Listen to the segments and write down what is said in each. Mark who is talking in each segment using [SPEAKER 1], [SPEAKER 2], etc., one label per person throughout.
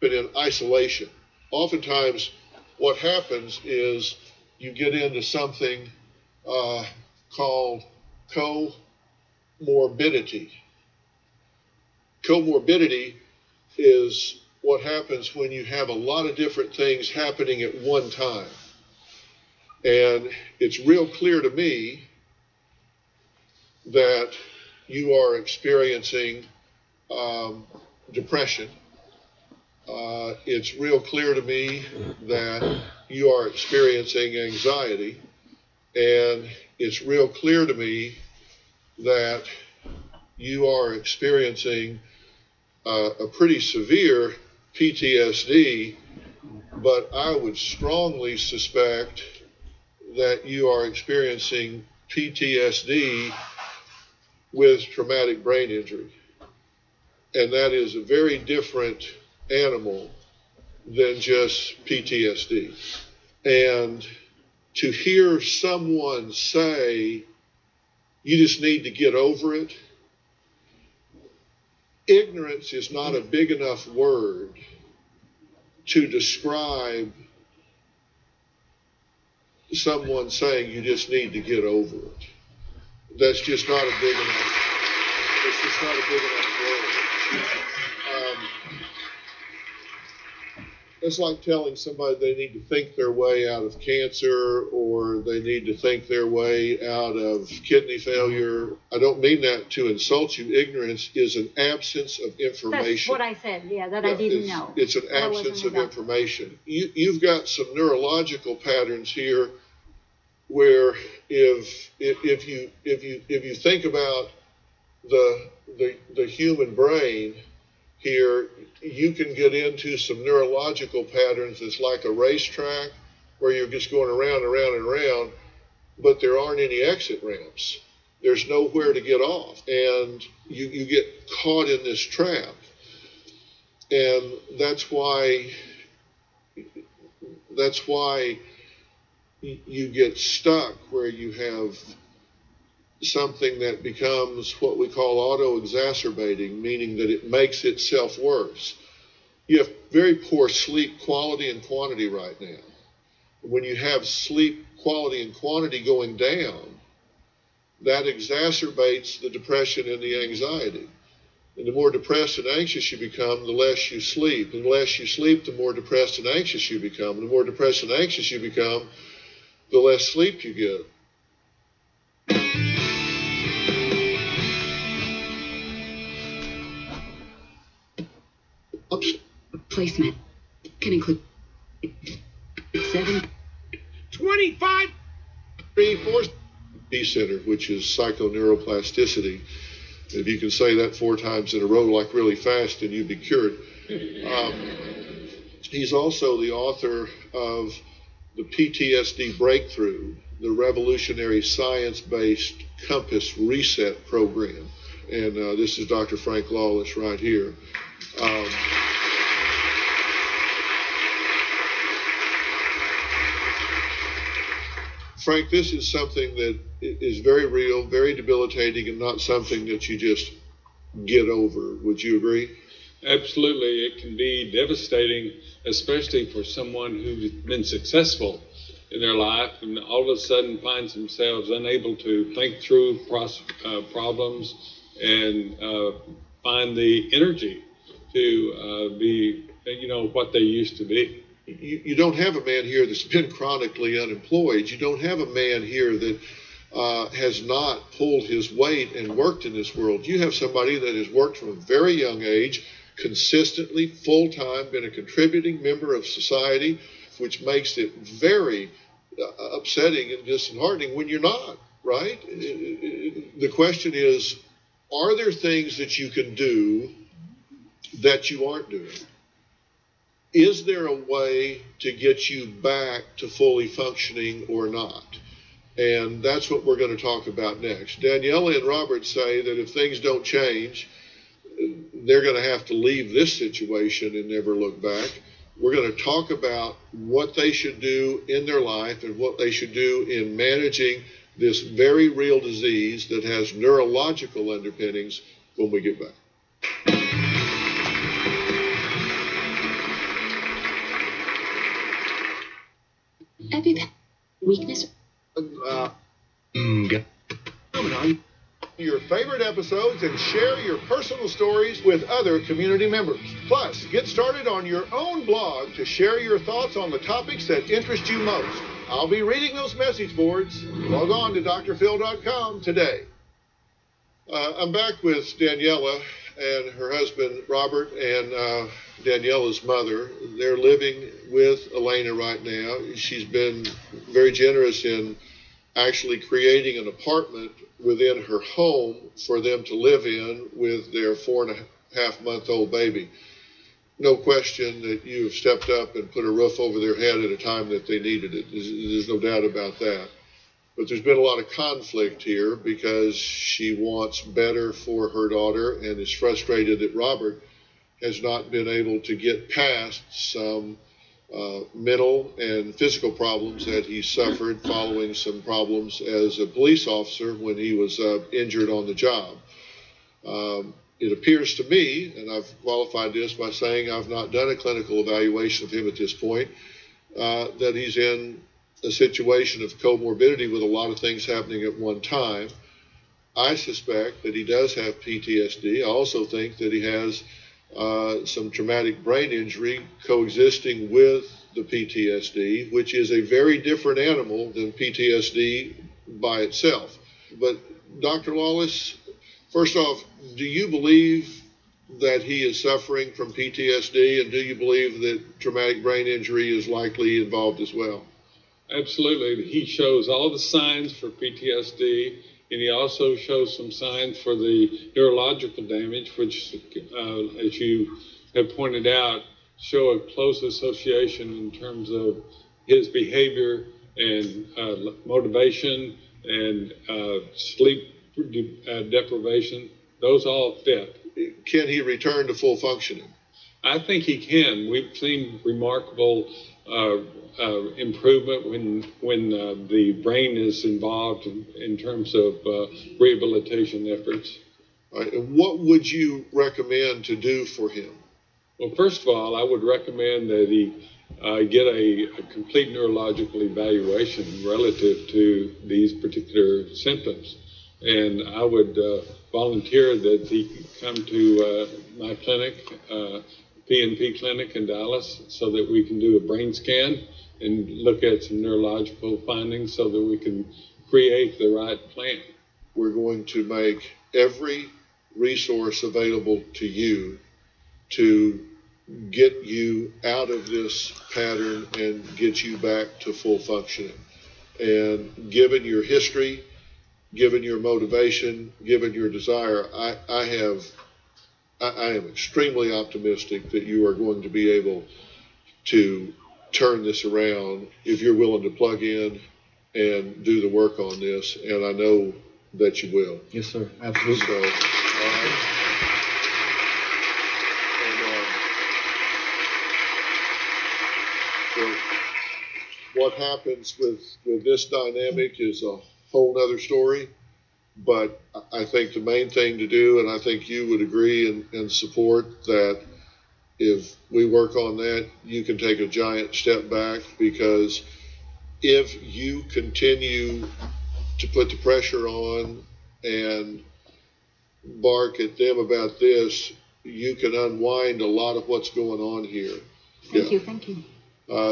[SPEAKER 1] happen in isolation. Oftentimes, what happens is you get into something called co-morbidity. Co-morbidity is what happens when you have a lot of different things happening at one time. And it's real clear to me that you are experiencing depression. It's real clear to me that you are experiencing anxiety. And it's real clear to me that you are experiencing a pretty severe PTSD, but I would strongly suspect that you are experiencing PTSD with traumatic brain injury. And that is a very different animal than just PTSD. And to hear someone say, you just need to get over it, ignorance is not a big enough word to describe someone saying you just need to get over it. That's just not a big enough, it's just not a big enough word. It's like telling somebody they need to think their way out of cancer or they need to think their way out of kidney failure. I don't mean that to insult you. Ignorance is an absence of information.
[SPEAKER 2] That's what I said, I didn't know.
[SPEAKER 1] It's an absence of information. You've got some neurological patterns here where if you think about the human brain here, you can get into some neurological patterns. It's like a racetrack where you're just going around and around and around, but there aren't any exit ramps. There's nowhere to get off, and you get caught in this trap. And that's why you get stuck where you have something that becomes what we call auto-exacerbating, meaning that it makes itself worse. You have very poor sleep quality and quantity right now. When you have sleep quality and quantity going down, that exacerbates the depression and the anxiety. And the more depressed and anxious you become, the less you sleep. And the less you sleep, the more depressed and anxious you become. And the more depressed and anxious you become, the less sleep you get.
[SPEAKER 3] Placement can include 7,
[SPEAKER 1] 25, 3, 4 B center, which is psychoneuroplasticity. If you can say that 4 times in a row, like really fast, then you'd be cured. He's also the author of the PTSD Breakthrough, the revolutionary science-based Compass Reset program. And this is Dr. Frank Lawless right here. Frank, this is something that is very real, very debilitating, and not something that you just get over. Would you agree?
[SPEAKER 4] Absolutely. It can be devastating, especially for someone who's been successful in their life and all of a sudden finds themselves unable to think through problems and find the energy to be, what they used to be.
[SPEAKER 1] You don't have a man here that's been chronically unemployed. You don't have a man here that has not pulled his weight and worked in this world. You have somebody that has worked from a very young age, consistently, full-time, been a contributing member of society, which makes it very upsetting and disheartening when you're not, right? The question is, are there things that you can do that you aren't doing? Is there a way to get you back to fully functioning or not? And that's what we're going to talk about next. Daniela and Robert say that if things don't change, they're going to have to leave this situation and never look back. We're going to talk about what they should do in their life and what they should do in managing this very real disease that has neurological underpinnings when we get back.
[SPEAKER 3] weakness?
[SPEAKER 1] Your favorite episodes and share your personal stories with other community members. Plus, get started on your own blog to share your thoughts on the topics that interest you most. I'll be reading those message boards. Log on to drphil.com today. I'm back with Daniela and her husband, Robert, and Daniela's mother. They're living with Elena right now. She's been very generous in actually creating an apartment within her home for them to live in with their 4.5-month-old baby. No question that you have stepped up and put a roof over their head at a time that they needed it. There's no doubt about that. But there's been a lot of conflict here because she wants better for her daughter and is frustrated that Robert has not been able to get past some mental and physical problems that he suffered following some problems as a police officer when he was injured on the job. It appears to me, and I've qualified this by saying I've not done a clinical evaluation of him at this point, that he's in a situation of comorbidity with a lot of things happening at one time. I suspect that he does have PTSD. I also think that he has some traumatic brain injury coexisting with the PTSD, which is a very different animal than PTSD by itself. But Dr. Lawless, first off, do you believe that he is suffering from PTSD, and do you believe that traumatic brain injury is likely involved as well?
[SPEAKER 4] Absolutely. He shows all the signs for PTSD, and he also shows some signs for the neurological damage, which, as you have pointed out, show a close association in terms of his behavior and motivation and sleep deprivation. Those all fit.
[SPEAKER 1] Can he return to full functioning?
[SPEAKER 4] I think he can. We've seen remarkable improvement when the brain is involved in terms of rehabilitation efforts.
[SPEAKER 1] All right, and what would you recommend to do for him?
[SPEAKER 4] Well, first of all, I would recommend that he get a complete neurological evaluation relative to these particular symptoms. And I would volunteer that he come to my clinic, PNP clinic in Dallas, so that we can do a brain scan and look at some neurological findings so that we can create the right plan.
[SPEAKER 1] We're going to make every resource available to you to get you out of this pattern and get you back to full functioning. And given your history, given your motivation, given your desire, I am extremely optimistic that you are going to be able to turn this around if you're willing to plug in and do the work on this, and I know that you will.
[SPEAKER 5] Yes, sir. Absolutely.
[SPEAKER 1] So, all right. And, so what happens with this dynamic is a whole nother story, but I think the main thing to do, and I think you would agree and support that if we work on that, you can take a giant step back, because if you continue to put the pressure on and bark at them about this, you can unwind a lot of what's going on here.
[SPEAKER 2] Thank you.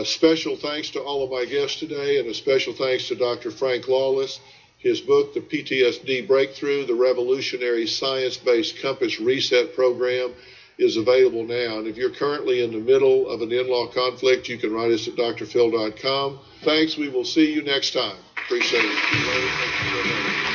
[SPEAKER 1] Special thanks to all of my guests today, and a special thanks to Dr. Frank Lawless. His book, The PTSD Breakthrough, the Revolutionary Science-Based Compass Reset Program, is available now. And if you're currently in the middle of an in-law conflict, you can write us at drphil.com. Thanks. We will see you next time. Appreciate it.